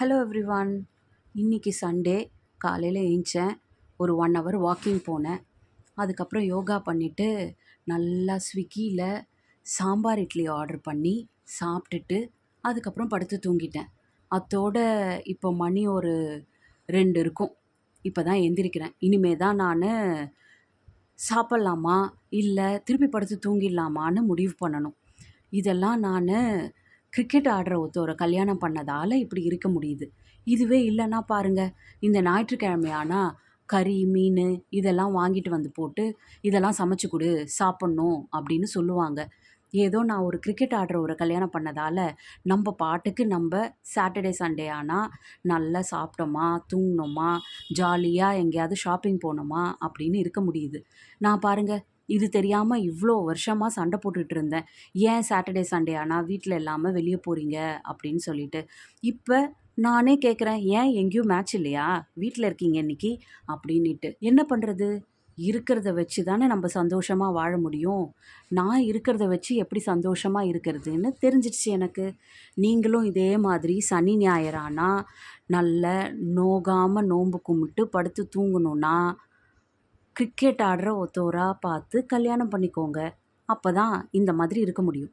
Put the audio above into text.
Hello everyone. இன்னைக்கு Sunday காலையில் ஏஞ்சேன். ஒரு 1 ஹவர் வாக்கிங் போனேன். அதுக்கப்புறம் யோகா பண்ணிவிட்டு நல்லா ஸ்விக்கியில் சாம்பார் இட்லி ஆர்டர் பண்ணி சாப்பிட்டுட்டு அதுக்கப்புறம் படுத்து தூங்கிட்டேன். அத்தோட இப்போ மணி ஒரு 2 இருக்கும். இப்போ தான் எந்திரிக்கிறேன். இனிமே தான் நான் சாப்பிட்லாமா இல்லை திருப்பி படுத்து தூங்கிடலாமான்னு முடிவு பண்ணணும். இதெல்லாம் நான் கிரிக்கெட் ஆடுற ஒருத்தரை கல்யாணம் பண்ணதால் இப்படி இருக்க முடியுது. இதுவே இல்லைன்னா பாருங்க, இந்த ஞாயிற்றுக்கிழமையானா கறி மீன் இதெல்லாம் வாங்கிட்டு வந்து போட்டு இதெல்லாம் சமைச்சு கொடு சாப்பிட்ணும் அப்படின்னு சொல்லுவாங்க. ஏதோ நான் ஒரு கிரிக்கெட் ஆடுற ஒரு கல்யாணம் பண்ணதால் நம்ம பாட்டுக்கு நம்ம சாட்டர்டே சண்டே ஆனால் நல்லா சாப்பிட்டோமா தூங்கினோமா ஜாலியாக எங்கேயாவது ஷாப்பிங் போனோமா அப்படின்னு இருக்க முடியுது. நான் பாருங்க, இது தெரியாமல் இவ்வளோ வருஷமாக சண்டை போட்டுட்டு இருந்தேன். ஏன் சாட்டர்டே சண்டே ஆனால் வீட்டில் இல்லாமல் வெளியே போகிறீங்க அப்படின்னு சொல்லிட்டு. இப்போ நானே கேட்குறேன், ஏன் எங்கேயும் மேட்ச் இல்லையா, வீட்டில் இருக்கீங்க இன்னைக்கு அப்படின்னுட்டு. என்ன பண்ணுறது? இருக்கிறத வச்சு தானே நம்ம சந்தோஷமாக வாழ முடியும். நான் இருக்கிறத வச்சு எப்படி சந்தோஷமாக இருக்கிறதுன்னு தெரிஞ்சிடுச்சு எனக்கு. நீங்களும் இதே மாதிரி சனி ஞாயிறானா நல்ல நோகாமல் நோன்பு கும்பிட்டு படுத்து தூங்கணுன்னா கிரிக்கெட் ஆடுற ஒருத்தவரா பார்த்து கல்யாணம் பண்ணிக்கோங்க. அப்போ தான் இந்த மாதிரி இருக்க முடியும்.